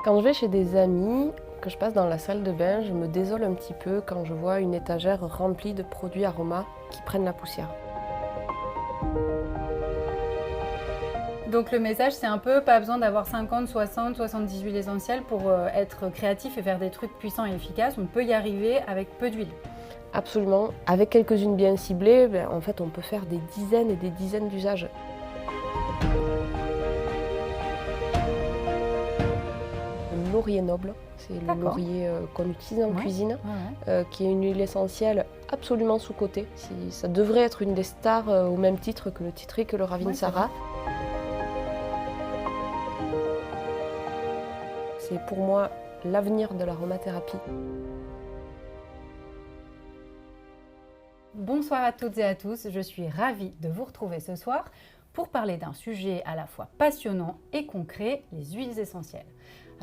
Quand je vais chez des amis, que je passe dans la salle de bain, je me désole un petit peu quand je vois une étagère remplie de produits aromas qui prennent la poussière. Donc le message, c'est un peu pas besoin d'avoir 50, 60, 70 huiles essentielles pour être créatif et faire des trucs puissants et efficaces. On peut y arriver avec peu d'huile. Absolument. Avec quelques-unes bien ciblées, en fait, on peut faire des dizaines et des dizaines d'usages. Le laurier noble, c'est le laurier qu'on utilise en cuisine, qui est une huile essentielle absolument sous-cotée. Ça devrait être une des stars au même titre que le titri, que le Ravinsara. C'est pour moi l'avenir de l'aromathérapie. Bonsoir à toutes et à tous, je suis ravie de vous retrouver ce soir pour parler d'un sujet à la fois passionnant et concret, les huiles essentielles.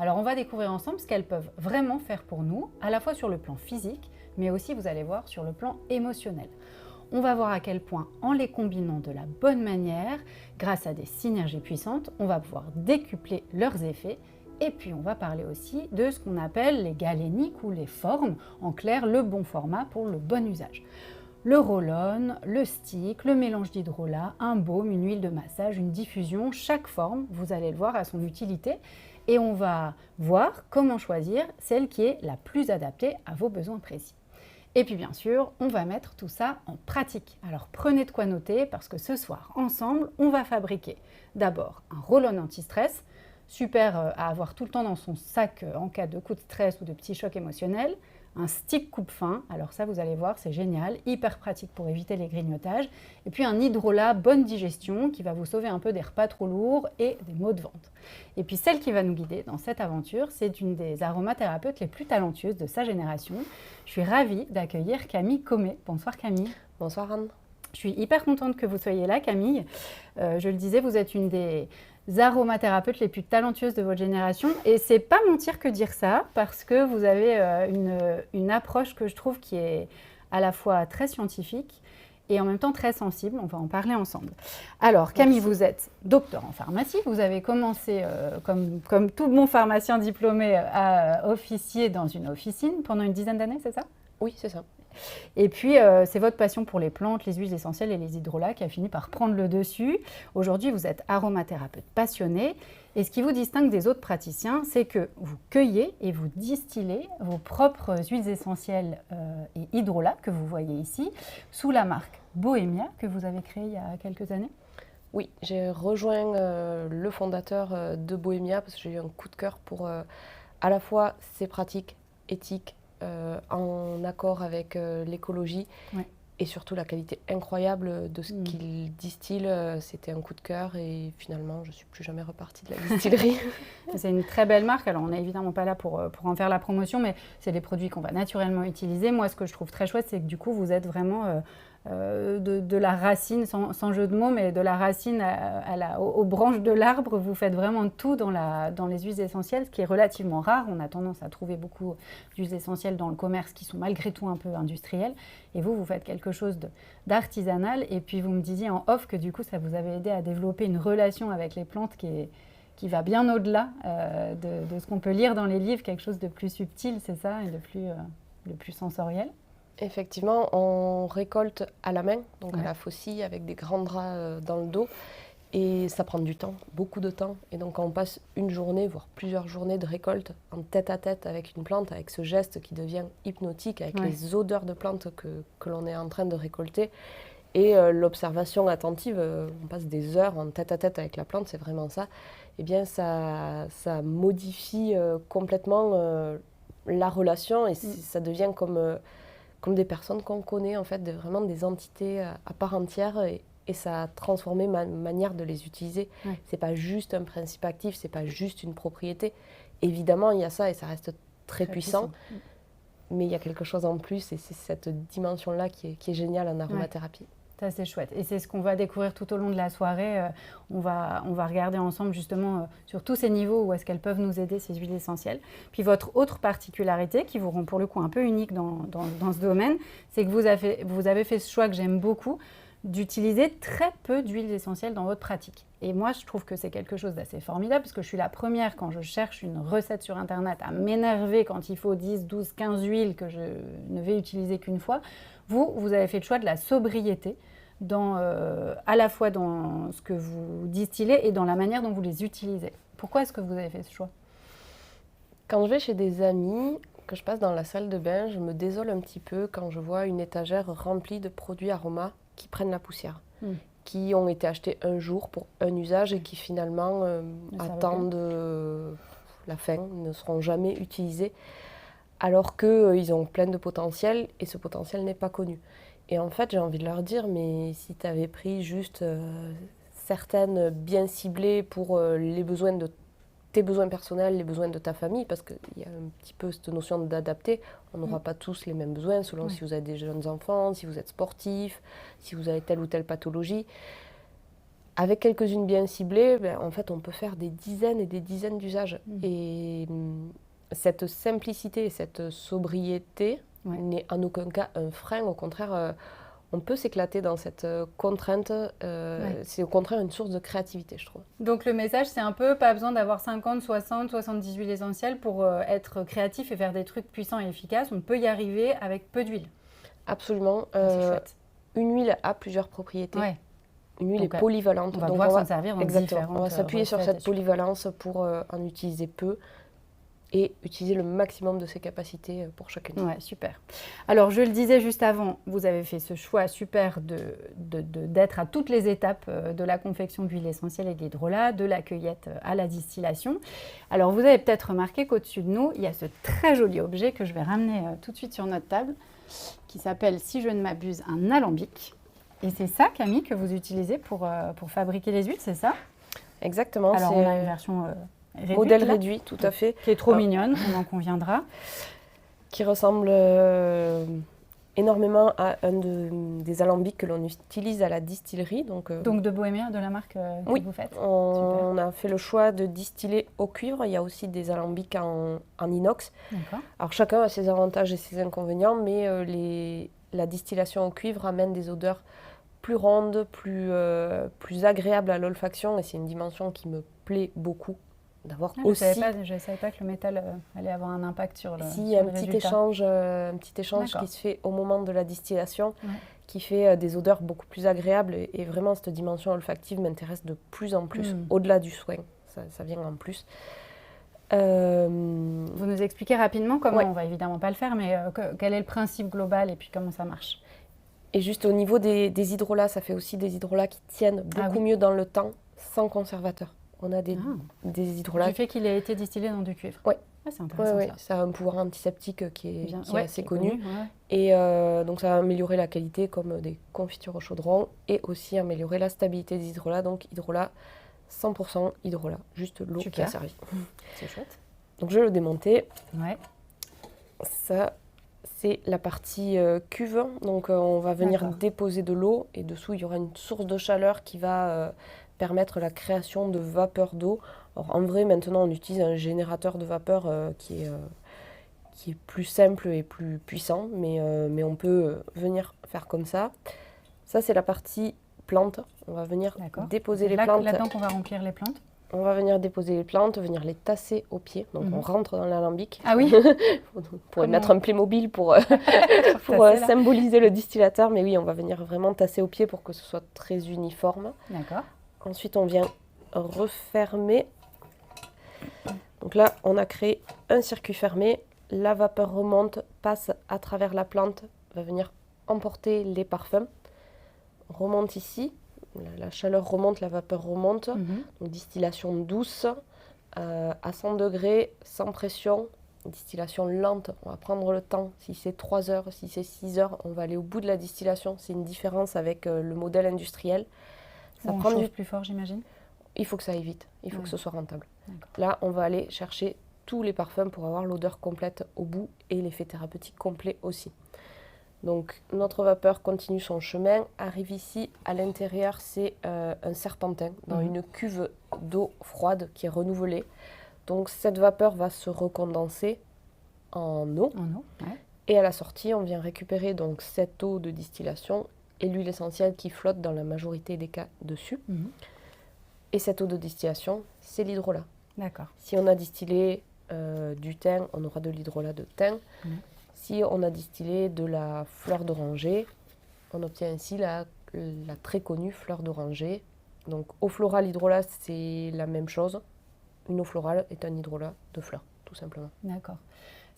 Alors on va découvrir ensemble ce qu'elles peuvent vraiment faire pour nous, à la fois sur le plan physique, mais aussi, vous allez voir, sur le plan émotionnel. On va voir à quel point, en les combinant de la bonne manière, grâce à des synergies puissantes, on va pouvoir décupler leurs effets. Et puis on va parler aussi de ce qu'on appelle les galéniques ou les formes, en clair le bon format pour le bon usage. Le roll-on, le stick, le mélange d'hydrolat, un baume, une huile de massage, une diffusion, chaque forme, vous allez le voir, a son utilité. Et on va voir comment choisir celle qui est la plus adaptée à vos besoins précis. Et puis bien sûr, on va mettre tout ça en pratique. Alors prenez de quoi noter parce que ce soir, ensemble, on va fabriquer d'abord un roll-on anti-stress, super à avoir tout le temps dans son sac en cas de coup de stress ou de petits chocs émotionnels. Un stick coupe-faim, alors ça vous allez voir, c'est génial, hyper pratique pour éviter les grignotages. Et puis un hydrolat bonne digestion qui va vous sauver un peu des repas trop lourds et des maux de ventre. Et puis celle qui va nous guider dans cette aventure, c'est une des aromathérapeutes les plus talentueuses de sa génération. Je suis ravie d'accueillir Camille Comet. Bonsoir Camille. Bonsoir Anne. Je suis hyper contente que vous soyez là Camille. Je le disais, vous êtes une des aromathérapeutes les plus talentueuses de votre génération. Et c'est pas mentir que dire ça, parce que vous avez une approche que je trouve qui est à la fois très scientifique et en même temps très sensible. On va en parler ensemble. Alors Camille, vous êtes docteur en pharmacie. Vous avez commencé, comme tout bon pharmacien diplômé, à officier dans une officine pendant une dizaine d'années, c'est ça? Oui, c'est ça. Et puis, c'est votre passion pour les plantes, les huiles essentielles et les hydrolats qui a fini par prendre le dessus. Aujourd'hui, vous êtes aromathérapeute passionné. Et ce qui vous distingue des autres praticiens, c'est que vous cueillez et vous distillez vos propres huiles essentielles et hydrolats que vous voyez ici, sous la marque Bohemia, que vous avez créée il y a quelques années. Oui, j'ai rejoint le fondateur de Bohemia parce que j'ai eu un coup de cœur pour à la fois ses pratiques éthiques, en accord avec l'écologie et surtout la qualité incroyable de ce qu'il distille. C'était un coup de cœur et finalement je ne suis plus jamais repartie de la distillerie. C'est une très belle marque. Alors on n'est évidemment pas là pour en faire la promotion, mais c'est des produits qu'on va naturellement utiliser. Moi, ce que je trouve très chouette, c'est que du coup vous êtes vraiment de la racine, sans jeu de mots, mais de la racine aux branches de l'arbre. Vous faites vraiment tout dans les huiles essentielles, ce qui est relativement rare. On a tendance à trouver beaucoup d'huiles essentielles dans le commerce qui sont malgré tout un peu industrielles. Et vous faites quelque chose d'artisanal. Et puis vous me disiez en off que du coup ça vous avait aidé à développer une relation avec les plantes qui va bien au-delà de ce qu'on peut lire dans les livres, quelque chose de plus subtil, c'est ça, et de plus sensoriel. Effectivement, on récolte à la main, donc à la faucille, avec des grands draps dans le dos. Et ça prend du temps, beaucoup de temps. Et donc on passe une journée, voire plusieurs journées de récolte en tête à tête avec une plante, avec ce geste qui devient hypnotique, avec les odeurs de plantes que l'on est en train de récolter. Et l'observation attentive, on passe des heures en tête à tête avec la plante, c'est vraiment ça. Eh bien ça modifie complètement la relation et ça devient comme des personnes qu'on connaît, en fait, vraiment des entités à part entière. Et ça a transformé ma manière de les utiliser. C'est pas juste un principe actif, c'est pas juste une propriété. Évidemment, il y a ça et ça reste très puissant. Mais il y a quelque chose en plus et c'est cette dimension-là qui est géniale en aromathérapie. Ça, c'est chouette. Et c'est ce qu'on va découvrir tout au long de la soirée. On va regarder ensemble justement sur tous ces niveaux où est-ce qu'elles peuvent nous aider, ces huiles essentielles. Puis votre autre particularité, qui vous rend pour le coup un peu unique dans ce domaine, c'est que vous avez fait ce choix que j'aime beaucoup, d'utiliser très peu d'huiles essentielles dans votre pratique. Et moi, je trouve que c'est quelque chose d'assez formidable parce que je suis la première, quand je cherche une recette sur Internet, à m'énerver quand il faut 10, 12, 15 huiles que je ne vais utiliser qu'une fois. Vous avez fait le choix de la sobriété, à la fois dans ce que vous distillez et dans la manière dont vous les utilisez. Pourquoi est-ce que vous avez fait ce choix? Quand je vais chez des amis, que je passe dans la salle de bain, je me désole un petit peu quand je vois une étagère remplie de produits aromas qui prennent la poussière, qui ont été achetés un jour pour un usage et qui finalement attendent la fin, ne seront jamais utilisés, alors qu'ils ont plein de potentiel et ce potentiel n'est pas connu. Et en fait, j'ai envie de leur dire, mais si tu avais pris juste certaines bien ciblées pour les besoins de tes besoins personnels, les besoins de ta famille, parce qu'il y a un petit peu cette notion d'adapter, on n'aura pas tous les mêmes besoins, selon si vous avez des jeunes enfants, si vous êtes sportif, si vous avez telle ou telle pathologie. Avec quelques-unes bien ciblées, en fait, on peut faire des dizaines et des dizaines d'usages. Et cette simplicité et cette sobriété n'est en aucun cas un frein. Au contraire, on peut s'éclater dans cette contrainte. C'est au contraire une source de créativité, je trouve. Donc le message, c'est un peu, pas besoin d'avoir 50, 60, 70 huiles essentielles pour être créatif et faire des trucs puissants et efficaces. On peut y arriver avec peu d'huile. Absolument. C'est chouette. Une huile a plusieurs propriétés. Ouais. Une huile est polyvalente. On va pouvoir s'en servir dans différentes On va s'appuyer sur cette polyvalence pour en utiliser peu et utiliser le maximum de ses capacités pour chacune. Ouais, super. Alors, je le disais juste avant, vous avez fait ce choix super d'être à toutes les étapes de la confection d'huile essentielle et de l'hydrolat, de la cueillette à la distillation. Alors, vous avez peut-être remarqué qu'au-dessus de nous, il y a ce très joli objet que je vais ramener tout de suite sur notre table, qui s'appelle, si je ne m'abuse, un alambic. Et c'est ça, Camille, que vous utilisez pour fabriquer les huiles, c'est ça? Exactement. Alors, on a une version... réduite, modèle réduit, tout à fait. Qui est trop mignonne, on en conviendra. Qui ressemble énormément à un des alambics que l'on utilise à la distillerie. Donc de Bohémia, de la marque que vous faites. On a fait le choix de distiller au cuivre. Il y a aussi des alambics en inox. D'accord. Alors chacun a ses avantages et ses inconvénients, mais la distillation au cuivre amène des odeurs plus rondes, plus agréables à l'olfaction, et c'est une dimension qui me plaît beaucoup. D'avoir aussi... Je ne savais pas que le métal allait avoir un impact sur le Si, il y a un petit échange qui se fait au moment de la distillation, qui fait des odeurs beaucoup plus agréables. Et vraiment, cette dimension olfactive m'intéresse de plus en plus, au-delà du soin. Ça vient en plus. Vous nous expliquez rapidement comment, on ne va évidemment pas le faire, mais quel est le principe global et puis comment ça marche? Et juste au niveau des hydrolats, ça fait aussi des hydrolats qui tiennent beaucoup mieux dans le temps, sans conservateur. On a des hydrolats. Du fait qu'il a été distillé dans du cuivre. Oui. C'est intéressant. Ça a un pouvoir antiseptique qui est assez connu. Ouais. Et donc ça va améliorer la qualité comme des confitures au chaudron et aussi améliorer la stabilité des hydrolats. Donc hydrolat, 100% hydrolat, juste l'eau qui a servi. C'est chouette. Donc je vais le démonter. Ouais. Ça, c'est la partie cuve. Donc on va venir déposer de l'eau et dessous il y aura une source de chaleur qui va permettre la création de vapeur d'eau. Alors, en vrai, maintenant, on utilise un générateur de vapeur qui est plus simple et plus puissant, mais on peut venir faire comme ça. Ça, c'est la partie plante. On va venir déposer les plantes. C'est là-dedans qu'on va remplir les plantes. On va venir déposer les plantes, venir les tasser au pied. Donc, on rentre dans l'alambic. Ah oui. On pourrait mettre un Playmobil pour symboliser le distillateur. Mais oui, on va venir vraiment tasser au pied pour que ce soit très uniforme. D'accord. Ensuite, on vient refermer. Donc là, on a créé un circuit fermé. La vapeur remonte, passe à travers la plante, va venir emporter les parfums. Remonte ici. La chaleur remonte, la vapeur remonte. Donc, distillation douce, à 100 degrés, sans pression. Distillation lente, on va prendre le temps. Si c'est 3 heures, si c'est 6 heures, on va aller au bout de la distillation. C'est une différence avec le modèle industriel. Ça prend du plus fort, j'imagine. Il faut que ça aille vite, il faut que ce soit rentable. Là, on va aller chercher tous les parfums pour avoir l'odeur complète au bout et l'effet thérapeutique complet aussi. Donc, notre vapeur continue son chemin, arrive ici. À l'intérieur, c'est un serpentin dans une cuve d'eau froide qui est renouvelée. Donc, cette vapeur va se recondenser en eau. Et à la sortie, on vient récupérer donc cette eau de distillation et l'huile essentielle qui flotte dans la majorité des cas dessus. Et cette eau de distillation, c'est l'hydrolat. D'accord. Si on a distillé du thym, on aura de l'hydrolat de thym. Si on a distillé de la fleur d'oranger, on obtient ainsi la très connue fleur d'oranger. Donc eau florale, hydrolat, c'est la même chose. Une eau florale est un hydrolat de fleurs, tout simplement. D'accord.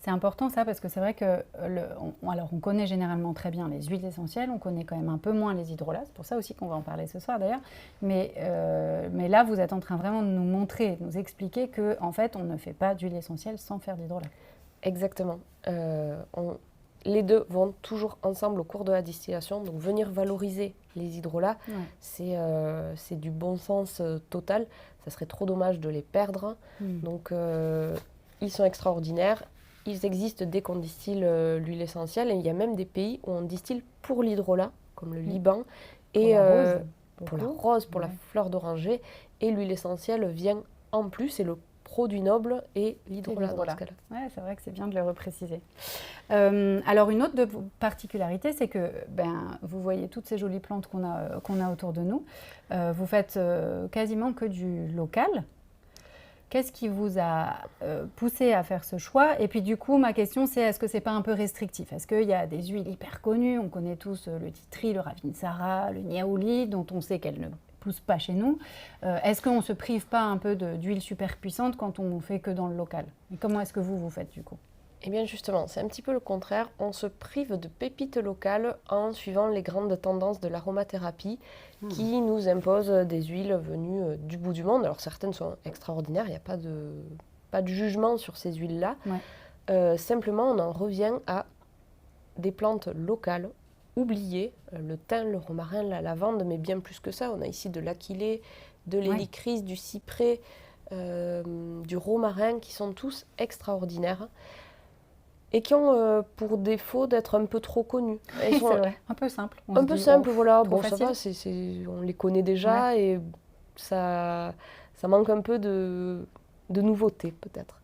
C'est important ça parce que c'est vrai que on connaît généralement très bien les huiles essentielles, on connaît quand même un peu moins les hydrolats, c'est pour ça aussi qu'on va en parler ce soir d'ailleurs. Mais là, vous êtes en train vraiment de nous montrer, de nous expliquer que en fait, on ne fait pas d'huile essentielle sans faire d'hydrolat. Exactement. Les deux vont toujours ensemble au cours de la distillation. Donc venir valoriser les hydrolats, c'est du bon sens total. Ça serait trop dommage de les perdre. Donc ils sont extraordinaires. Ils existent dès qu'on distille l'huile essentielle. Et il y a même des pays où on distille pour l'hydrolat, comme le Liban. Et pour la rose, pour la fleur d'oranger. Et l'huile essentielle vient en plus. Et le produit noble et l'hydrolat dans ce cas-là. Ouais, c'est vrai que c'est bien de le repréciser. Alors une autre particularité, c'est que vous voyez toutes ces jolies plantes qu'on a autour de nous. Vous faites quasiment que du local. Qu'est-ce qui vous a poussé à faire ce choix? Et puis du coup, ma question c'est, est-ce que c'est pas un peu restrictif? Est-ce qu'il y a des huiles hyper connues? On connaît tous le titri, le ravinsara, le niaouli, dont on sait qu'elles ne poussent pas chez nous. Est-ce qu'on ne se prive pas un peu d'huile super puissante quand on ne fait que dans le local? Et comment est-ce que vous faites du coup? Eh bien justement, c'est un petit peu le contraire. On se prive de pépites locales en suivant les grandes tendances de l'aromathérapie qui nous imposent des huiles venues du bout du monde. Alors certaines sont extraordinaires, il n'y a pas de jugement sur ces huiles-là. Simplement, on en revient à des plantes locales, oubliées, le thym, le romarin, la lavande, mais bien plus que ça. On a ici de l'aquilée, de l'hélicris, du cyprès, du romarin, qui sont tous extraordinaires. Et qui ont pour défaut d'être un peu trop connus. C'est vrai, un peu simple. Un peu simple, voilà. Bon, ça va, on les connaît déjà et ça manque un peu de nouveauté, peut-être.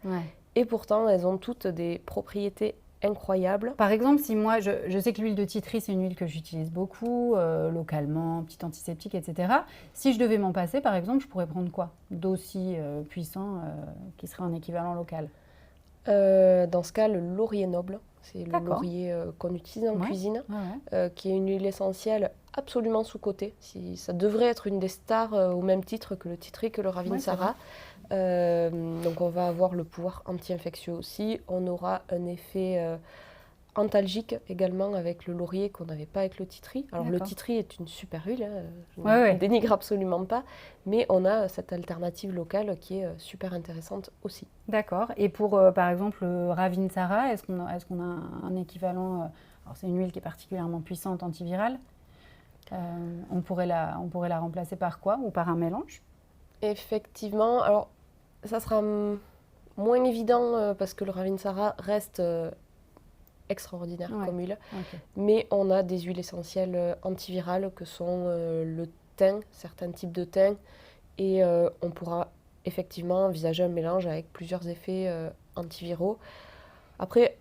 Et pourtant, elles ont toutes des propriétés incroyables. Par exemple, si moi, je sais que l'huile de titri, c'est une huile que j'utilise beaucoup, localement, petit antiseptique, etc. Si je devais m'en passer, par exemple, je pourrais prendre quoi d'aussi puissant qui serait un équivalent local? Dans ce cas, le laurier noble, c'est le laurier qu'on utilise en cuisine, qui est une huile essentielle absolument sous-cotée. Ça devrait être une des stars au même titre que le titri, que le ravinsara. Donc on va avoir le pouvoir anti-infectieux aussi. On aura un effet antalgique également avec le laurier qu'on n'avait pas avec le titri. Alors le titri est une super huile, je ne dénigre absolument pas, mais on a cette alternative locale qui est super intéressante aussi. D'accord. Et pour par exemple le ravinsara, est-ce qu'on a un équivalent alors c'est une huile qui est particulièrement puissante, antivirale. On pourrait la remplacer par quoi ou par un mélange? Effectivement, alors ça sera moins évident parce que le ravinsara reste extraordinaire comme huile, mais on a des huiles essentielles antivirales que sont le thym, certains types de thym, et on pourra effectivement envisager un mélange avec plusieurs effets antiviraux. Après,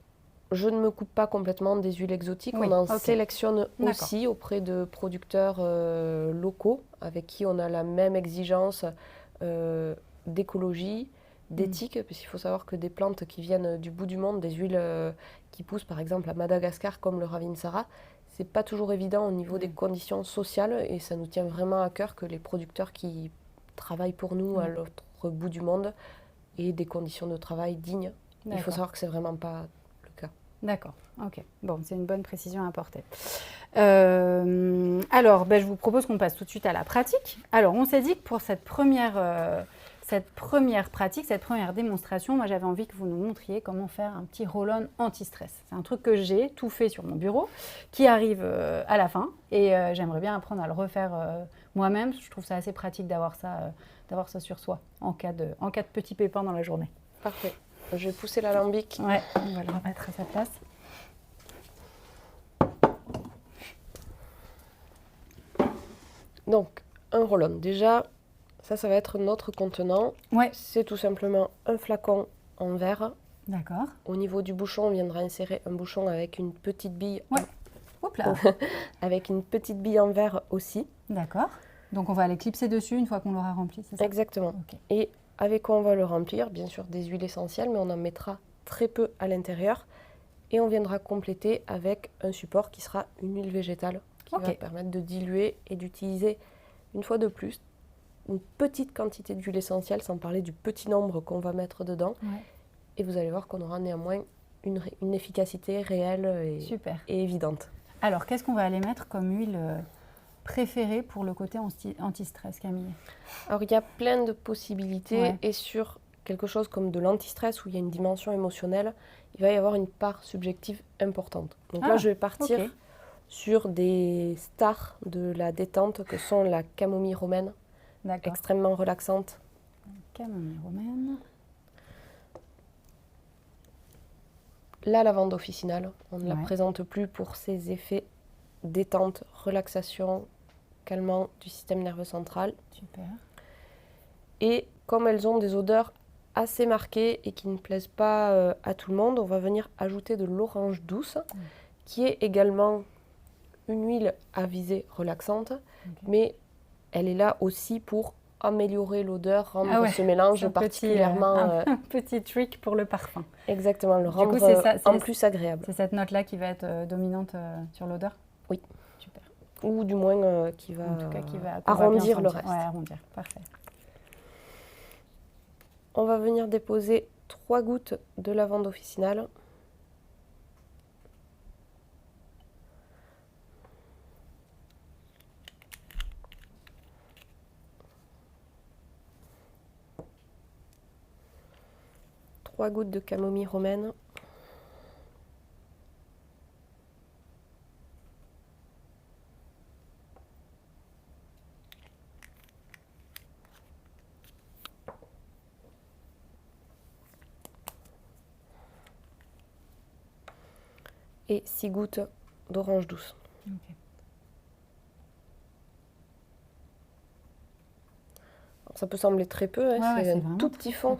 je ne me coupe pas complètement des huiles exotiques, on en sélectionne aussi auprès de producteurs locaux avec qui on a la même exigence d'écologie, d'éthique, puisqu'il faut savoir que des plantes qui viennent du bout du monde, des huiles qui poussent par exemple à Madagascar comme le ravinsara, c'est pas toujours évident au niveau des conditions sociales et ça nous tient vraiment à cœur que les producteurs qui travaillent pour nous à l'autre bout du monde aient des conditions de travail dignes. Il faut savoir que c'est vraiment pas le cas. D'accord, ok. Bon, c'est une bonne précision à apporter. Alors, je vous propose qu'on passe tout de suite à la pratique. Alors, on s'est dit que pour cette première pratique, cette première démonstration, moi j'avais envie que vous nous montriez comment faire un petit roll-on anti-stress. C'est un truc que j'ai tout fait sur mon bureau, qui arrive à la fin, et j'aimerais bien apprendre à le refaire moi-même. Je trouve ça assez pratique d'avoir ça sur soi en cas de petit pépin dans la journée. Parfait. Je vais pousser l'alambic. Ouais, on va le remettre à sa place. Donc, un roll-on. Déjà, ça va être notre contenant. C'est tout simplement un flacon en verre. D'accord. Au niveau du bouchon, on viendra insérer un bouchon avec une petite bille Hop là. avec une petite bille en verre aussi. D'accord. Donc on va aller clipser dessus une fois qu'on l'aura rempli, c'est ça? Exactement. Ok. Et avec quoi on va le remplir? Bien sûr des huiles essentielles, mais on en mettra très peu à l'intérieur. Et on viendra compléter avec un support qui sera une huile végétale qui va permettre de diluer et d'utiliser une fois de plus une petite quantité d'huile essentielle, sans parler du petit nombre qu'on va mettre dedans. Ouais. Et vous allez voir qu'on aura néanmoins une efficacité réelle et évidente. Alors, qu'est-ce qu'on va aller mettre comme huile préférée pour le côté anti-stress, Camille? Alors, il y a plein de possibilités et sur quelque chose comme de l'anti-stress où il y a une dimension émotionnelle, il va y avoir une part subjective importante. Donc là, je vais partir sur des stars de la détente que sont la camomille romaine, extrêmement relaxante. Camomille romaine. La lavande officinale, on ne la présente plus pour ses effets détente, relaxation, calmant du système nerveux central. Super. Et comme elles ont des odeurs assez marquées et qui ne plaisent pas à tout le monde, on va venir ajouter de l'orange douce, qui est également une huile à visée relaxante, mais elle est là aussi pour améliorer l'odeur, rendre ce mélange particulièrement... un petit trick pour le parfum. Exactement, le rendre en plus agréable. C'est cette note-là qui va être dominante sur l'odeur? Oui. Super. Ou du moins qui va, qui va arrondir le reste. Ouais, arrondir, parfait. On va venir déposer 3 gouttes de lavande officinale. Trois gouttes de camomille romaine. Et 6 gouttes d'orange douce. Okay. Alors, ça peut sembler très peu, c'est un tout petit fond.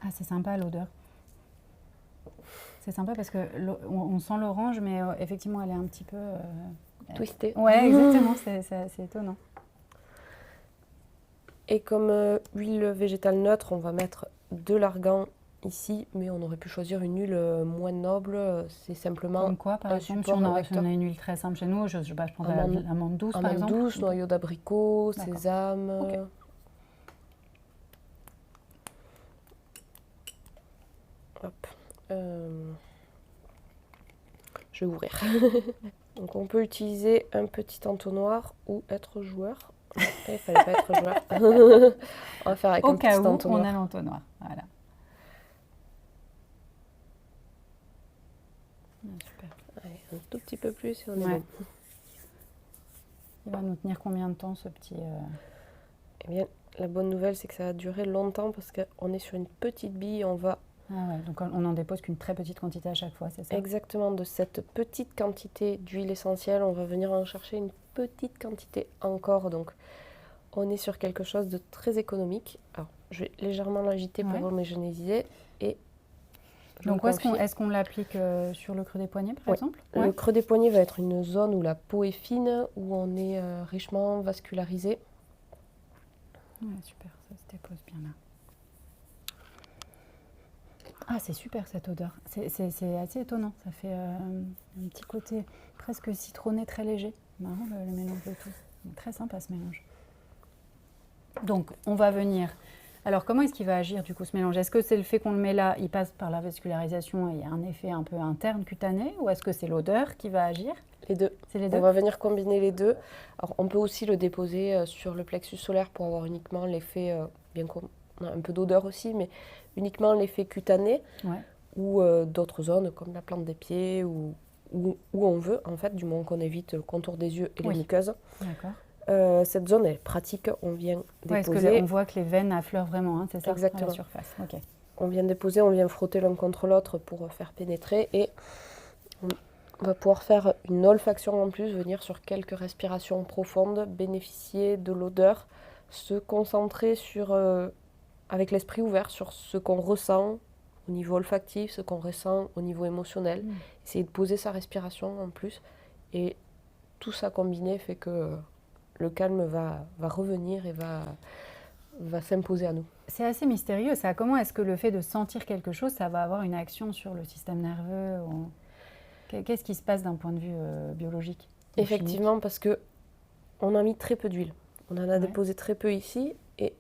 Ah, c'est sympa l'odeur. C'est sympa parce que on sent l'orange, mais effectivement, elle est un petit peu... twistée. Ouais, exactement, c'est étonnant. Et comme huile végétale neutre, on va mettre de l'argan ici, mais on aurait pu choisir une huile moins noble. C'est simplement comme quoi, par exemple, si on a une huile très simple chez nous, je prends l'amande douce, par exemple. Amande douce, noyau d'abricot, sésame. Okay. Hop. Je vais ouvrir. Donc on peut utiliser un petit entonnoir ou être joueur. Il ne fallait pas être joueur. On va faire avec un petit entonnoir. Au cas où, on a l'entonnoir. Voilà. Super. Allez, un tout petit peu plus et on est bon. Il va nous tenir combien de temps ce petit... Eh bien, la bonne nouvelle, c'est que ça va durer longtemps parce qu'on est sur une petite bille. On va... Ah ouais, donc on n'en dépose qu'une très petite quantité à chaque fois, c'est ça? Exactement, de cette petite quantité d'huile essentielle, on va venir en chercher une petite quantité encore. Donc, on est sur quelque chose de très économique. Alors, je vais légèrement l'agiter pour homogénéiser. Et donc, est-ce qu'on l'applique sur le creux des poignets, par exemple? Le creux des poignets va être une zone où la peau est fine, où on est richement vascularisé. Ouais, super, ça se dépose bien là. Ah, c'est super cette odeur. C'est assez étonnant. Ça fait un petit côté presque citronné, très léger. Marrant le mélange de tout. Très sympa ce mélange. Donc, on va venir... Alors, comment est-ce qu'il va agir du coup ce mélange? Est-ce que c'est le fait qu'on le met là, il passe par la vascularisation et il y a un effet un peu interne cutané? Ou est-ce que c'est l'odeur qui va agir? Les deux. C'est les deux. On va venir combiner les deux. Alors, on peut aussi le déposer sur le plexus solaire pour avoir uniquement l'effet, bien qu'on a un peu d'odeur aussi, mais uniquement l'effet cutané ou d'autres zones comme la plante des pieds ou où on veut, en fait, du moment qu'on évite le contour des yeux et les muqueuses. D'accord. Cette zone est pratique, on vient déposer. Parce que on voit que les veines affleurent vraiment, hein, c'est ça? Exactement. À la surface. Okay. On vient déposer, on vient frotter l'un contre l'autre pour faire pénétrer et on va pouvoir faire une olfaction en plus, venir sur quelques respirations profondes, bénéficier de l'odeur, se concentrer sur, avec l'esprit ouvert sur ce qu'on ressent au niveau olfactif, ce qu'on ressent au niveau émotionnel, essayer de poser sa respiration en plus. Et tout ça combiné fait que le calme va revenir et va s'imposer à nous. C'est assez mystérieux, ça. Comment est-ce que le fait de sentir quelque chose, ça va avoir une action sur le système nerveux ou... Qu'est-ce qui se passe d'un point de vue biologique? Effectivement, chimique? parce qu'on a mis très peu d'huile. On en a déposé très peu ici. Et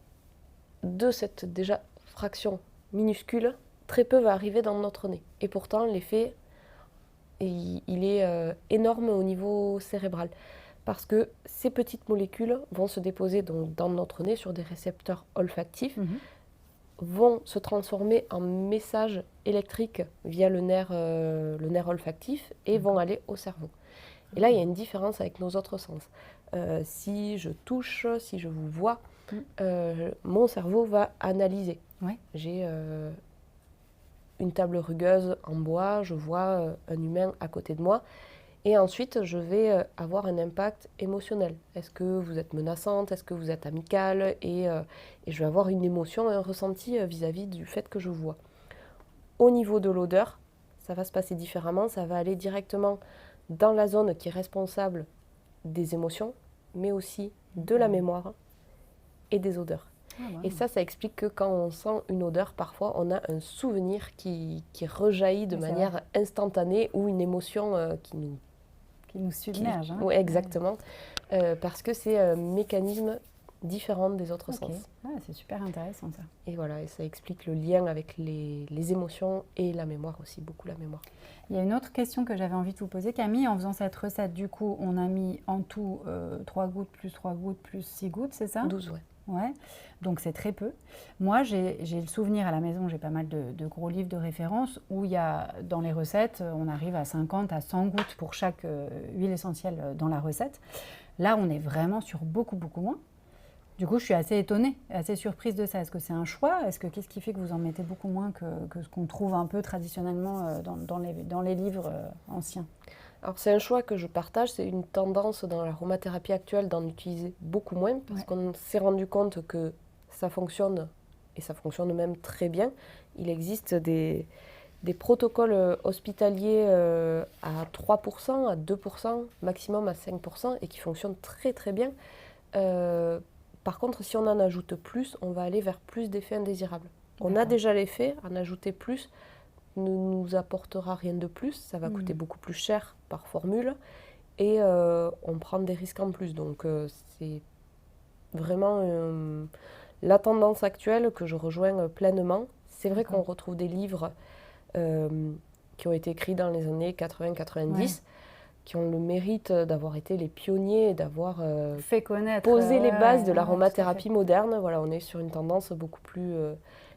de cette déjà fraction minuscule, très peu va arriver dans notre nez. Et pourtant, l'effet, il est énorme au niveau cérébral. Parce que ces petites molécules vont se déposer donc dans notre nez sur des récepteurs olfactifs, vont se transformer en messages électriques via le nerf olfactif et vont aller au cerveau. Et là, il y a une différence avec nos autres sens. Si je touche, si je vous vois, mon cerveau va analyser. Ouais. J'ai une table rugueuse en bois, je vois un humain à côté de moi. Et ensuite, je vais avoir un impact émotionnel. Est-ce que vous êtes menaçante? Est-ce que vous êtes amicale? Et je vais avoir une émotion et un ressenti vis-à-vis du fait que je vois. Au niveau de l'odeur, ça va se passer différemment. Ça va aller directement dans la zone qui est responsable des émotions, mais aussi de la mémoire et des odeurs. Et ça explique que quand on sent une odeur, parfois, on a un souvenir qui rejaillit de manière instantanée ou une émotion qui nous submerge. Oui, exactement. Parce que c'est un mécanisme différent des autres sens. C'est super intéressant ça. Et voilà, et ça explique le lien avec les émotions et la mémoire aussi, beaucoup la mémoire. Il y a une autre question que j'avais envie de vous poser, Camille. En faisant cette recette, du coup, on a mis en tout 3 gouttes plus 3 gouttes plus 6 gouttes, c'est ça? 12, ouais. Ouais, donc c'est très peu. Moi, j'ai le souvenir à la maison, j'ai pas mal de gros livres de référence où il y a, dans les recettes, on arrive à 50 à 100 gouttes pour chaque huile essentielle dans la recette. Là, on est vraiment sur beaucoup, beaucoup moins. Du coup, je suis assez étonnée, assez surprise de ça. Est-ce que c'est un choix? Qu'est-ce qui fait que vous en mettez beaucoup moins que ce qu'on trouve un peu traditionnellement dans les livres anciens? Alors c'est un choix que je partage, c'est une tendance dans l'aromathérapie actuelle d'en utiliser beaucoup moins parce qu'on s'est rendu compte que ça fonctionne et ça fonctionne même très bien. Il existe des protocoles hospitaliers à 3%, à 2%, maximum à 5% et qui fonctionnent très très bien. Par contre, si on en ajoute plus, on va aller vers plus d'effets indésirables. On a déjà l'effet, en ajouter plus ne nous apportera rien de plus, ça va coûter beaucoup plus cher par formule et on prend des risques en plus. Donc c'est vraiment la tendance actuelle que je rejoins pleinement. C'est vrai qu'on retrouve des livres qui ont été écrits dans les années 80-90 qui ont le mérite d'avoir été les pionniers et d'avoir fait connaître, posé les bases de l'aromathérapie moderne. Voilà, on est sur une tendance beaucoup plus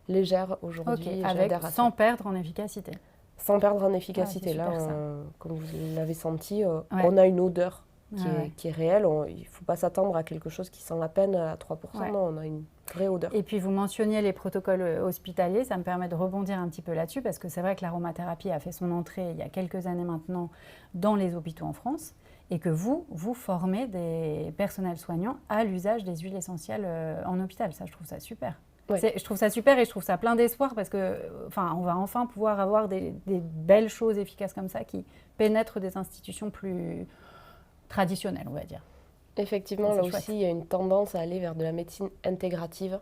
légère aujourd'hui. Sans perdre en efficacité. Sans perdre en efficacité. Là, comme vous l'avez senti, on a une odeur qui est réelle. Il ne faut pas s'attendre à quelque chose qui sent à peine à 3%. Non, on a une vraie odeur. Et puis vous mentionniez les protocoles hospitaliers, ça me permet de rebondir un petit peu là-dessus parce que c'est vrai que l'aromathérapie a fait son entrée il y a quelques années maintenant dans les hôpitaux en France et que vous formez des personnels soignants à l'usage des huiles essentielles en hôpital. Ça, je trouve ça super. Je trouve ça super et je trouve ça plein d'espoir parce que, on va enfin pouvoir avoir des belles choses efficaces comme ça qui pénètrent des institutions plus traditionnelles, on va dire. Effectivement, là aussi, il y a une tendance à aller vers de la médecine intégrative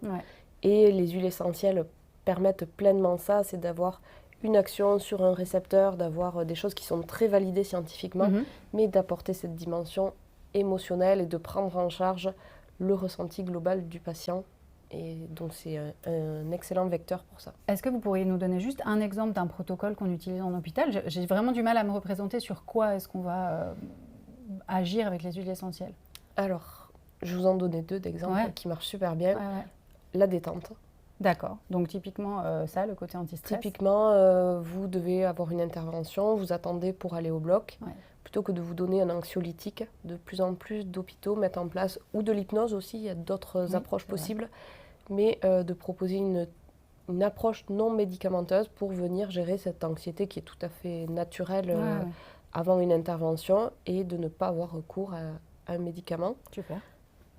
et les huiles essentielles permettent pleinement ça, c'est d'avoir une action sur un récepteur, d'avoir des choses qui sont très validées scientifiquement, mais d'apporter cette dimension émotionnelle et de prendre en charge le ressenti global du patient. Et donc, c'est un excellent vecteur pour ça. Est-ce que vous pourriez nous donner juste un exemple d'un protocole qu'on utilise en hôpital? J'ai vraiment du mal à me représenter sur quoi est-ce qu'on va agir avec les huiles essentielles. Alors, je vous en donnais 2 d'exemples qui marchent super bien. La détente. D'accord. Donc, typiquement, ça, le côté anti-stress. Typiquement, vous devez avoir une intervention, vous attendez pour aller au bloc. Plutôt que de vous donner un anxiolytique, de plus en plus d'hôpitaux mettent en place, ou de l'hypnose aussi, il y a d'autres approches possibles, mais de proposer une approche non médicamenteuse pour venir gérer cette anxiété qui est tout à fait naturelle avant une intervention et de ne pas avoir recours à un médicament. Super.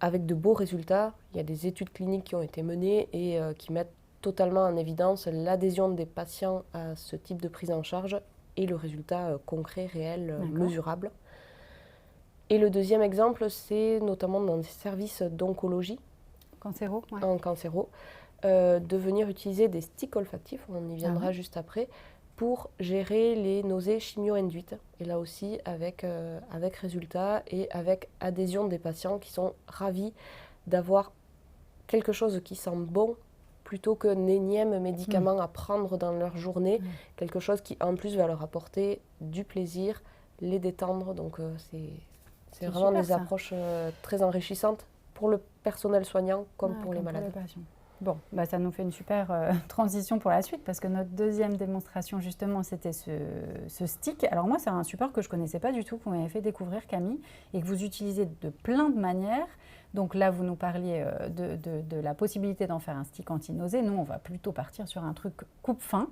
Avec de beaux résultats. Il y a des études cliniques qui ont été menées et qui mettent totalement en évidence l'adhésion des patients à ce type de prise en charge et le résultat concret, réel, mesurable. Et le deuxième exemple, c'est notamment dans des services d'oncologie, en cancéro, de venir utiliser des sticks olfactifs, on y viendra juste après, pour gérer les nausées chimio-induites. Et là aussi, avec résultat et avec adhésion des patients qui sont ravis d'avoir quelque chose qui sent bon, plutôt qu'un énième médicament à prendre dans leur journée, quelque chose qui en plus va leur apporter du plaisir, les détendre. Donc c'est vraiment des approches très enrichissantes pour le personnel soignant comme pour les malades. Bon, ça nous fait une super transition pour la suite, parce que notre deuxième démonstration, justement, c'était ce stick. Alors moi, c'est un support que je ne connaissais pas du tout, que vous m'avez fait découvrir, Camille, et que vous utilisez de plein de manières. Donc là, vous nous parliez de la possibilité d'en faire un stick anti-nausée. Nous, on va plutôt partir sur un truc coupe-faim,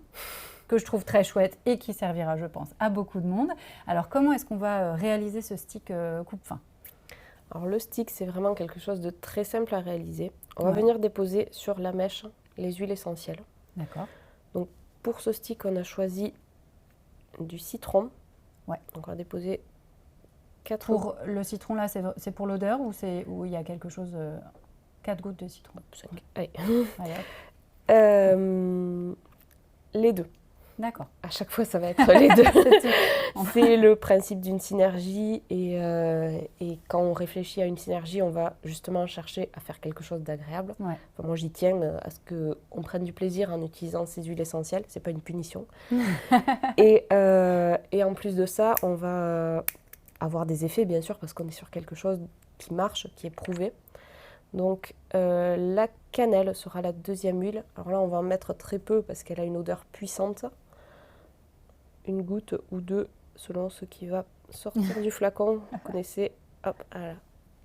que je trouve très chouette et qui servira, je pense, à beaucoup de monde. Alors, comment est-ce qu'on va réaliser ce stick coupe-faim ? Alors le stick, c'est vraiment quelque chose de très simple à réaliser. On va venir déposer sur la mèche les huiles essentielles. D'accord. Donc pour ce stick, on a choisi du citron. Ouais. Donc on va déposer 4 Pour le citron, là, c'est pour l'odeur ou il y a quelque chose 4 gouttes de citron. 5. Allez. Allez, les deux. D'accord. À chaque fois, ça va être les deux. C'est le principe d'une synergie et quand on réfléchit à une synergie, on va justement chercher à faire quelque chose d'agréable. Ouais. Enfin, moi, j'y tiens à ce qu'on prenne du plaisir en utilisant ces huiles essentielles. Ce n'est pas une punition. et en plus de ça, on va avoir des effets, bien sûr, parce qu'on est sur quelque chose qui marche, qui est prouvé. Donc, la cannelle sera la deuxième huile. Alors là, on va en mettre très peu parce qu'elle a une odeur puissante. Une goutte ou deux selon ce qui va sortir du flacon. Vous connaissez, hop, voilà.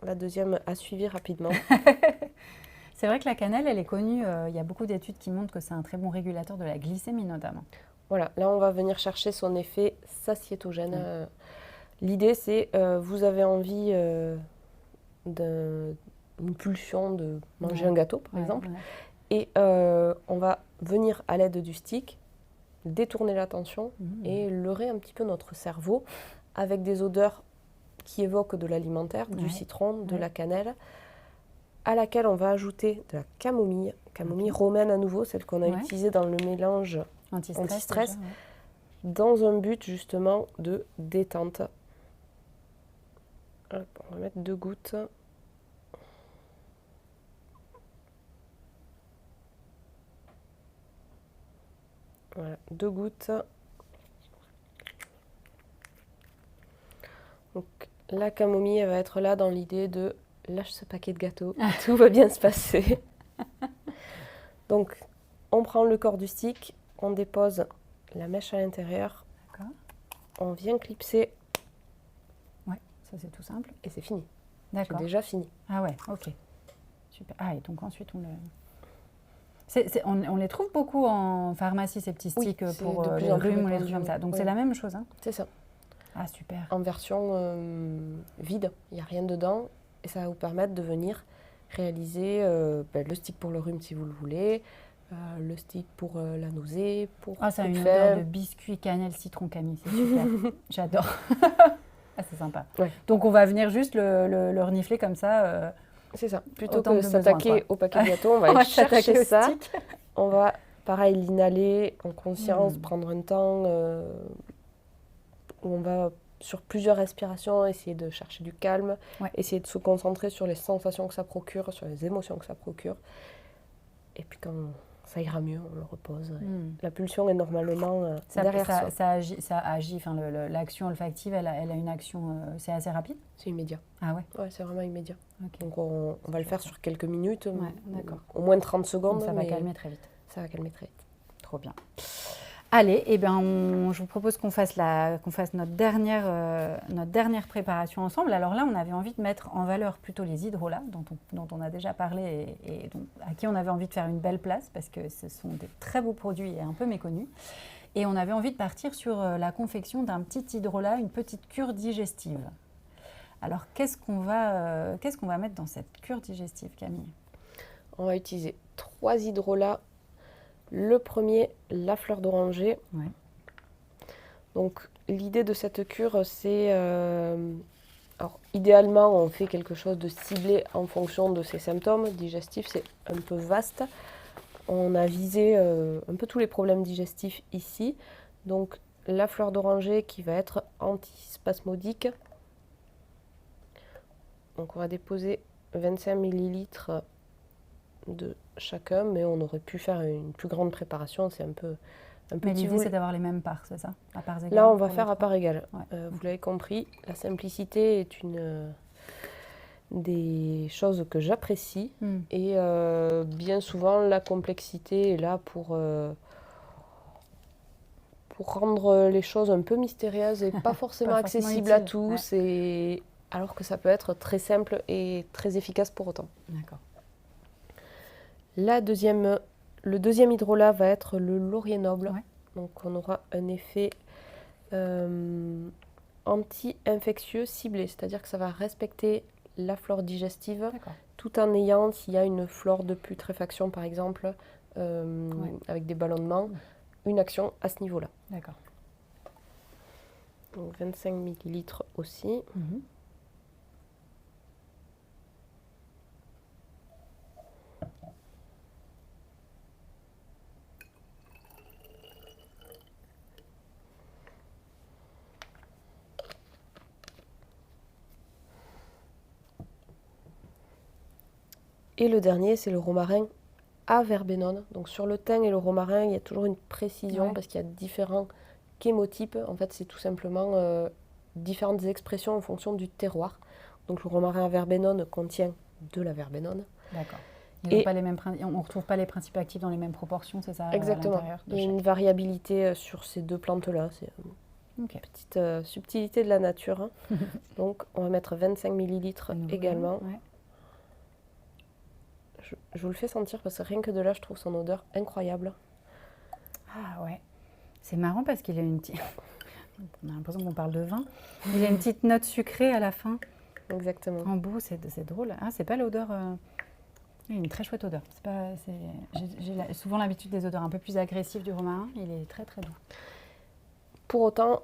La deuxième a suivi rapidement. C'est vrai que la cannelle, elle est connue, il y a beaucoup d'études qui montrent que c'est un très bon régulateur de la glycémie notamment. Voilà, là on va venir chercher son effet satiétogène. L'idée c'est, vous avez envie d'une pulsion de manger un gâteau par exemple, et on va venir à l'aide du stick détourner l'attention et leurrer un petit peu notre cerveau avec des odeurs qui évoquent de l'alimentaire, du citron, de la cannelle, à laquelle on va ajouter de la camomille romaine à nouveau, celle qu'on a utilisée dans le mélange anti-stress, dans un but justement de détente. Hop, on va mettre 2 gouttes. Voilà, 2 gouttes. Donc la camomille va être là dans l'idée de lâche ce paquet de gâteaux, tout va bien se passer. Donc on prend le corps du stick, on dépose la mèche à l'intérieur, on vient clipser. Ouais, ça c'est tout simple. Et c'est fini. D'accord. C'est déjà fini. Ah ouais, ok. Super. Ah, et donc ensuite on le... On les trouve beaucoup en pharmacie, ces petits sticks pour le rhume ou les trucs comme ça. Donc c'est la même chose. Hein. C'est ça. Ah, super. En version vide, il n'y a rien dedans. Et ça va vous permettre de venir réaliser le stick pour le rhume si vous le voulez, le stick pour la nausée, pour ça a une odeur de biscuit, cannelle, citron, camille. C'est super. J'adore. Ah, c'est sympa. Ouais. Donc on va venir juste le renifler comme ça. C'est ça. Plutôt que de s'attaquer au paquet de gâteaux, on va aller chercher ça. On va, pareil, l'inhaler en conscience, prendre un temps où on va, sur plusieurs respirations, essayer de chercher du calme, essayer de se concentrer sur les sensations que ça procure, sur les émotions que ça procure. Et puis quand ça ira mieux, on le repose. La pulsion est normalement derrière soi. Ça agit, enfin, l'action olfactive, elle a une action, c'est assez rapide? C'est immédiat. Ah ouais? Ouais, c'est vraiment immédiat. Okay. Donc on va le faire sur quelques minutes, au moins 30 secondes. Donc ça va calmer très vite. Ça va calmer très vite. Trop bien. Allez, je vous propose qu'on fasse notre dernière préparation ensemble. Alors là, on avait envie de mettre en valeur plutôt les hydrolats, dont on a déjà parlé et à qui on avait envie de faire une belle place, parce que ce sont des très beaux produits et un peu méconnus. Et on avait envie de partir sur la confection d'un petit hydrolat, une petite cure digestive. Alors, qu'est-ce qu'on va mettre dans cette cure digestive, Camille? On va utiliser 3 hydrolats Le premier, la fleur d'oranger. Ouais. Donc l'idée de cette cure, c'est... alors idéalement, on fait quelque chose de ciblé en fonction de ses symptômes digestifs. C'est un peu vaste. On a visé un peu tous les problèmes digestifs ici. Donc la fleur d'oranger qui va être antispasmodique. Donc on va déposer 25 ml de chacun, mais on aurait pu faire une plus grande préparation. C'est un Mais petit l'idée, c'est d'avoir les mêmes parts, c'est ça? À parts égales Là, on va pour faire les à part égale. Ouais. Vous l'avez compris, la simplicité est une des choses que j'apprécie. Et bien souvent, la complexité est là pour rendre les choses un peu mystérieuses et pas forcément accessibles à utile. tous, et alors que ça peut être très simple et très efficace pour autant. D'accord. Le deuxième hydrolat va être le laurier noble. Ouais. Donc on aura un effet anti-infectieux ciblé, c'est-à-dire que ça va respecter la flore digestive tout en ayant, s'il y a une flore de putréfaction par exemple, avec des ballonnements, une action à ce niveau-là. D'accord. Donc 25 ml aussi. Et le dernier, c'est le romarin à verbenone. Donc sur le thym et le romarin, il y a toujours une précision parce qu'il y a différents chémotypes. En fait, c'est tout simplement différentes expressions en fonction du terroir. Donc le romarin à verbenone contient de la verbenone. D'accord. On ne retrouve pas les principes actifs dans les mêmes proportions, c'est ça? Exactement. Il y a une variabilité sur ces deux plantes-là. C'est une petite subtilité de la nature. Donc on va mettre 25 ml également. Ouais. Je vous le fais sentir parce que rien que de là, je trouve son odeur incroyable. Ah ouais. C'est marrant parce qu'il a une petite... On a l'impression qu'on parle de vin. Il a une petite note sucrée à la fin. Exactement. En bout, c'est drôle. Ah, c'est pas l'odeur... Il a une très chouette odeur. J'ai souvent l'habitude des odeurs un peu plus agressives du romarin. Il est très très doux. Pour autant,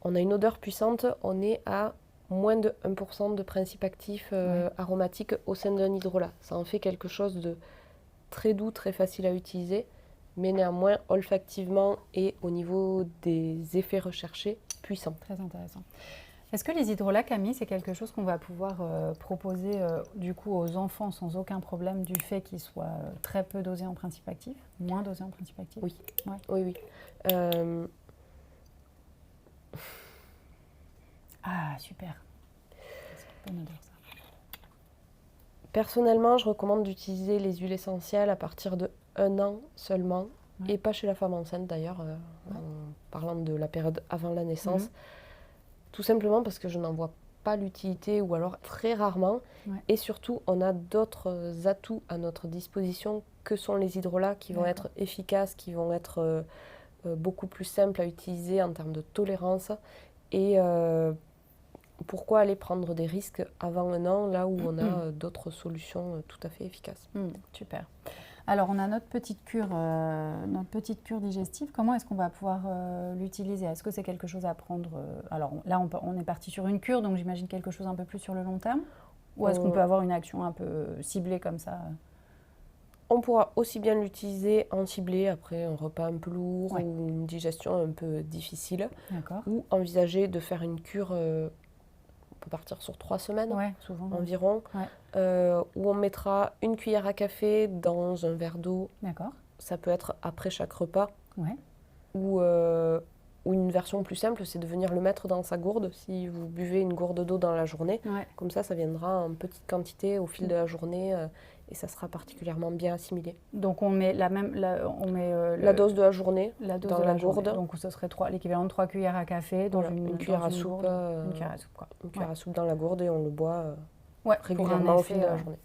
on a une odeur puissante. On est à moins de 1% de principes actifs aromatiques au sein d'un hydrolat. Ça en fait quelque chose de très doux, très facile à utiliser, mais néanmoins olfactivement et au niveau des effets recherchés, puissant. Très intéressant. Est-ce que les hydrolats, Camille, c'est quelque chose qu'on va pouvoir proposer du coup aux enfants sans aucun problème du fait qu'ils soient très peu dosés en principes actifs, moins dosés en principes actifs? Oui, oui. Ah, super. C'est une bonne odeur, ça. Personnellement, je recommande d'utiliser les huiles essentielles à partir de 1 an seulement, et pas chez la femme enceinte d'ailleurs, en parlant de la période avant la naissance. Tout simplement parce que je n'en vois pas l'utilité, ou alors très rarement. Et surtout, on a d'autres atouts à notre disposition que sont les hydrolats qui vont être efficaces, qui vont être beaucoup plus simples à utiliser en termes de tolérance. Et pourquoi aller prendre des risques avant 1 an, là où on a d'autres solutions tout à fait efficaces. Super. Alors, on a notre petite cure digestive. Comment est-ce qu'on va pouvoir l'utiliser? Est-ce que c'est quelque chose à prendre alors là, on est parti sur une cure, donc j'imagine quelque chose un peu plus sur le long terme. Ou est-ce qu'on peut avoir une action un peu ciblée comme ça? On pourra aussi bien l'utiliser en ciblé après un repas un peu lourd ou une digestion un peu difficile. Ou envisager de faire une cure... on peut partir sur 3 semaines environ, où on mettra une cuillère à café dans un verre d'eau. Ça peut être après chaque repas. Ou une version plus simple, c'est de venir le mettre dans sa gourde. Si vous buvez une gourde d'eau dans la journée, comme ça viendra en petite quantité au fil de la journée et ça sera particulièrement bien assimilé. Donc on met la dose de la journée dans la gourde. Donc ce serait l'équivalent de 3 cuillères à café dans une cuillère à soupe. Une cuillère à soupe, quoi. Une cuillère à soupe dans la gourde et on le boit régulièrement au fil de la journée.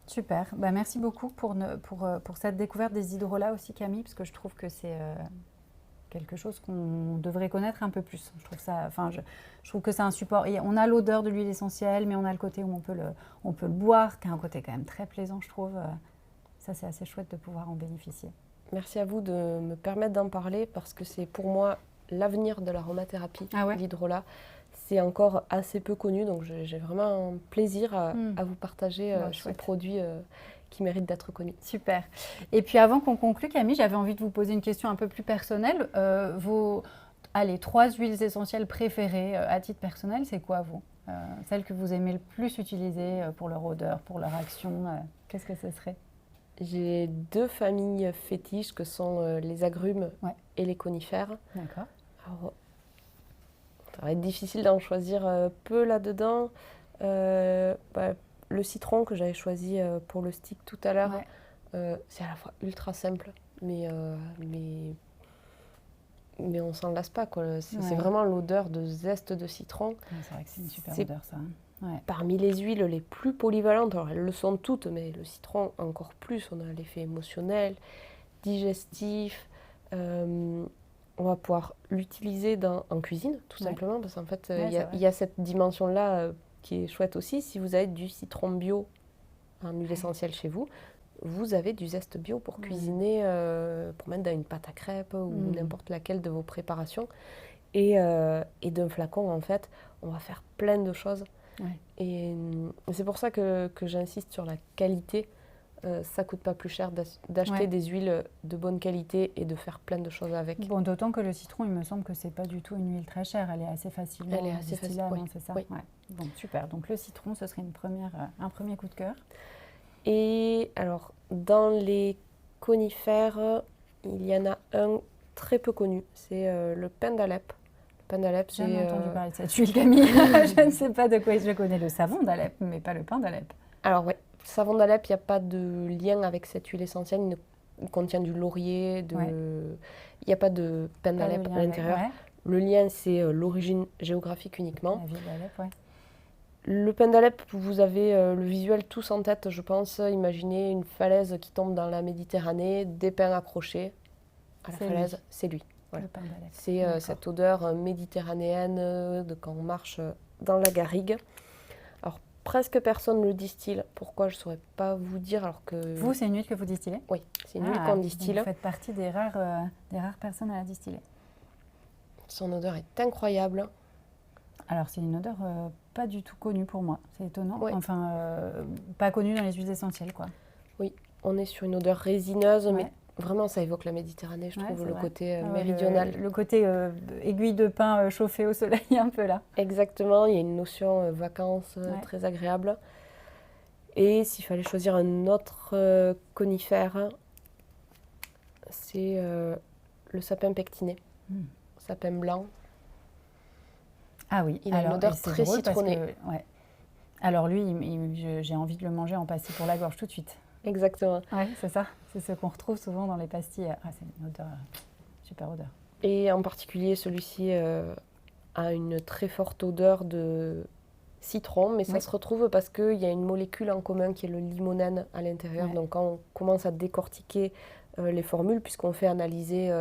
Super. Bah, merci beaucoup pour cette découverte des hydrolats aussi, Camille, parce que je trouve que c'est quelque chose qu'on devrait connaître un peu plus. Je trouve que c'est un support. Et on a l'odeur de l'huile essentielle, mais on a le côté où on peut le boire, qui a un côté quand même très plaisant, je trouve. Ça, c'est assez chouette de pouvoir en bénéficier. Merci à vous de me permettre d'en parler parce que c'est pour moi l'avenir de l'aromathérapie, Ah ouais. l'hydrolat. C'est encore assez peu connu, donc j'ai vraiment un plaisir à vous partager ce Chouette. produit qui mérite d'être connu. Super. Et puis avant qu'on conclue, Camille, j'avais envie de vous poser une question un peu plus personnelle. Vos 3 huiles essentielles préférées à titre personnel, c'est quoi vous celles que vous aimez le plus utiliser pour leur odeur, pour leur action, qu'est-ce que ce serait? J'ai 2 familles fétiches que sont les agrumes et les conifères. D'accord. Alors, ça va être difficile d'en choisir peu là-dedans. Le citron que j'avais choisi pour le stick tout à l'heure, c'est à la fois ultra simple, mais on s'en lasse pas, quoi. C'est vraiment l'odeur de zeste de citron. C'est vrai que c'est une super odeur, ça. Parmi les huiles les plus polyvalentes, alors elles le sont toutes, mais le citron encore plus, on a l'effet émotionnel, digestif. On va pouvoir l'utiliser en cuisine, tout simplement, parce qu'en fait, il y a cette dimension-là qui est chouette aussi. Si vous avez du citron bio en huile essentielle chez vous, vous avez du zeste bio pour cuisiner, pour mettre dans une pâte à crêpes ou n'importe laquelle de vos préparations. Et d'un flacon, en fait, on va faire plein de choses. Et c'est pour ça que j'insiste sur la qualité. Ça ne coûte pas plus cher d'acheter des huiles de bonne qualité et de faire plein de choses avec. Bon, d'autant que le citron, il me semble que ce n'est pas du tout une huile très chère. Elle est assez facilement distillable, c'est ça? Bon, super. Donc le citron, ce serait un premier coup de cœur. Et alors, dans les conifères, il y en a un très peu connu. C'est le pin d'Alep. J'ai jamais entendu parler de cette huile, Camille. Je ne sais pas de quoi. Je connais le savon d'Alep, mais pas le pain d'Alep. Alors oui, le savon d'Alep, il n'y a pas de lien avec cette huile essentielle. Il contient du laurier. Il n'y a pas de pain d'Alep à l'intérieur. Le lien, c'est l'origine géographique uniquement. La ville d'Alep, Le pain d'Alep, vous avez le visuel tous en tête, je pense. Imaginez une falaise qui tombe dans la Méditerranée, des pins accrochés à la falaise, c'est lui. Voilà. C'est cette odeur méditerranéenne de quand on marche dans la garrigue. Alors, presque personne ne le distille. Pourquoi, je ne saurais pas vous dire. Alors que... Vous, c'est une huile que vous distillez? Oui, c'est une huile qu'on distille. Vous faites partie des rares personnes à la distiller. Son odeur est incroyable. Alors, c'est une odeur pas du tout connue pour moi. C'est étonnant. Enfin, pas connue dans les huiles essentielles, quoi. Oui, on est sur une odeur résineuse, mais vraiment, ça évoque la Méditerranée, je trouve, le côté méridional. Le côté aiguille de pain chauffée au soleil, un peu là. Exactement, il y a une notion vacances très agréable. Et s'il fallait choisir un autre conifère, c'est le sapin pectiné. Sapin blanc. Ah oui, il a une odeur très citronnée. Alors lui, j'ai envie de le manger en pastille pour la gorge tout de suite. Exactement. Oui, c'est ça. C'est ce qu'on retrouve souvent dans les pastilles. Ah, c'est une odeur, super odeur. Et en particulier, celui-ci a une très forte odeur de citron, mais ça se retrouve parce qu'il y a une molécule en commun qui est le limonène à l'intérieur. Donc quand on commence à décortiquer les formules, puisqu'on fait analyser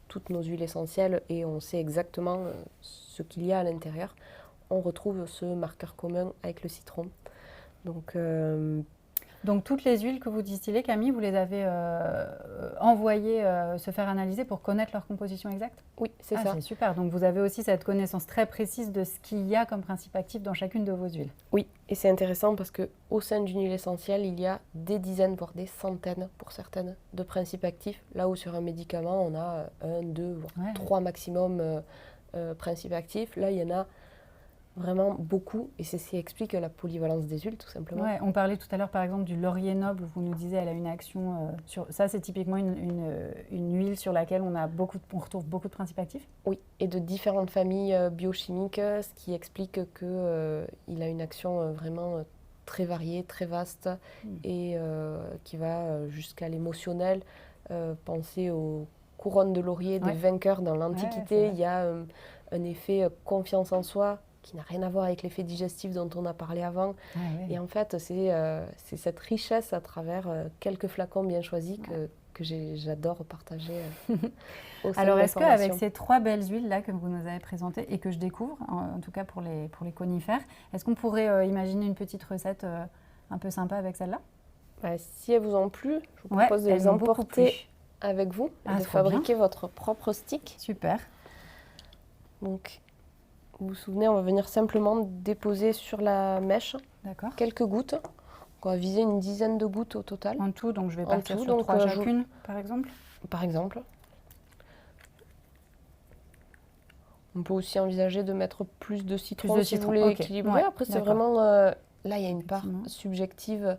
toutes nos huiles essentielles et on sait exactement ce qu'il y a à l'intérieur, on retrouve ce marqueur commun avec le citron. Donc toutes les huiles que vous distillez, Camille, vous les avez envoyées se faire analyser pour connaître leur composition exacte? Oui, c'est ça. C'est super. Donc vous avez aussi cette connaissance très précise de ce qu'il y a comme principe actif dans chacune de vos huiles. Oui, et c'est intéressant parce qu'au sein d'une huile essentielle, il y a des dizaines, voire des centaines pour certaines, de principes actifs. Là où sur un médicament, on a 1, 2, voire 3 maximum principes actifs. Là, il y en a vraiment beaucoup, et c'est ce qui explique la polyvalence des huiles, tout simplement. On parlait tout à l'heure, par exemple, du laurier noble, où vous nous disiez elle a une action sur... Ça, c'est typiquement une huile sur laquelle on retrouve beaucoup de principes actifs? Oui, et de différentes familles biochimiques, ce qui explique qu'il a une action vraiment très variée, très vaste, et qui va jusqu'à l'émotionnel. Pensez aux couronnes de laurier des vainqueurs dans l'Antiquité. Il y a un effet confiance en soi, qui n'a rien à voir avec l'effet digestif dont on a parlé avant. Et en fait, c'est cette richesse à travers quelques flacons bien choisis que j'adore partager au sein. Alors, est-ce qu'avec ces 3 belles huiles-là que vous nous avez présentées et que je découvre, en tout cas pour les conifères, est-ce qu'on pourrait imaginer une petite recette un peu sympa avec celle-là? Si elles vous ont plu, je vous propose de les emporter avec vous, Ah, de trop fabriquer votre propre stick. Super. Donc, vous vous souvenez, on va venir simplement déposer sur la mèche D'accord. quelques gouttes. Donc, on va viser une dizaine de gouttes au total, En tout, donc je vais En partir tout, sur donc, 3 je- chacune, par exemple. par exemple. On peut aussi envisager de mettre plus de citron de si vous citron, voulez ok. équilibrer. Ouais, Après, c'est d'accord. vraiment... là, il y a une part Effectivement. subjective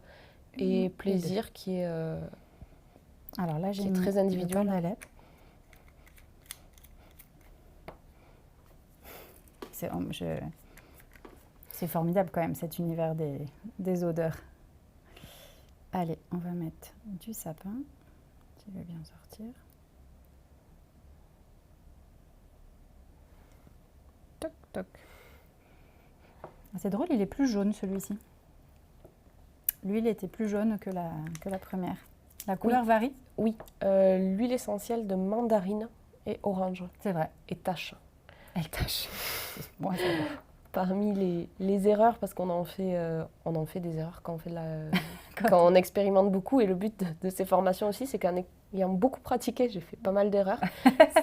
et plaisir qui est... Alors là, j'ai qui est mis très individuel. le pain d'Alep. C'est formidable quand même, cet univers des odeurs. Allez, on va mettre du sapin, qui veut bien sortir. Toc, toc. Ah, c'est drôle, il est plus jaune celui-ci. Lui, il était plus jaune que la première. La couleur varie? Oui, l'huile essentielle de mandarine et orange C'est vrai. et tache. Elle tâche. Bon, ça va. Parmi les erreurs, parce qu'on en fait des erreurs quand on fait quand on expérimente beaucoup. Et le but de ces formations aussi, c'est qu'ayant beaucoup pratiqué, j'ai fait pas mal d'erreurs.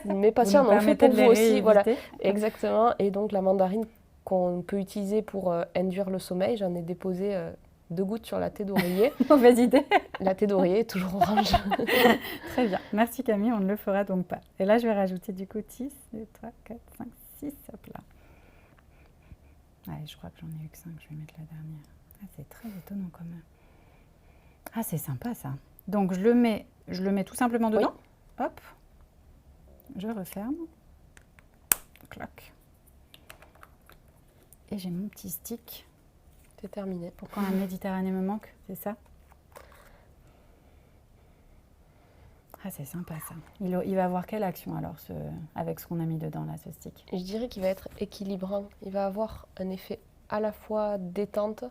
Mes patients en ont fait pour vous aussi. Voilà, exactement. Et donc la mandarine qu'on peut utiliser pour induire le sommeil, j'en ai déposé 2 gouttes sur la thé d'oreiller. Mauvaise idée. La thé d'oreiller est toujours orange. Très bien. Merci Camille, on ne le fera donc pas. Et là, je vais rajouter du coup 6, 2, 3, 4, 5, 6. Hop là. Allez, je crois que j'en ai eu que 5, je vais mettre la dernière. Ah, c'est très étonnant quand même. Ah, c'est sympa ça. Donc, je le mets tout simplement dedans. Oui. Hop. Je referme. Clac. Et j'ai mon petit stick. C'est terminé. Pour quand la Méditerranée me manque, c'est ça? Ah, c'est sympa ça. Il va avoir quelle action alors, avec ce qu'on a mis dedans là, ce stick? Je dirais qu'il va être équilibrant. Il va avoir un effet à la fois détente,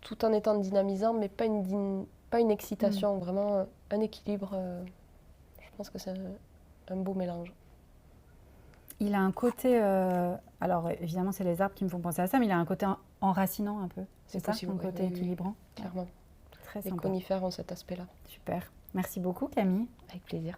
tout en étant dynamisant, mais pas une excitation, vraiment un équilibre. Je pense que c'est un beau mélange. Il a un côté, alors évidemment c'est les arbres qui me font penser à ça, mais il a un côté enracinant un peu. C'est ça, possible, un côté équilibrant? Clairement. Très Les sympa. conifères ont cet aspect-là. Super. Merci beaucoup Camille. Avec plaisir.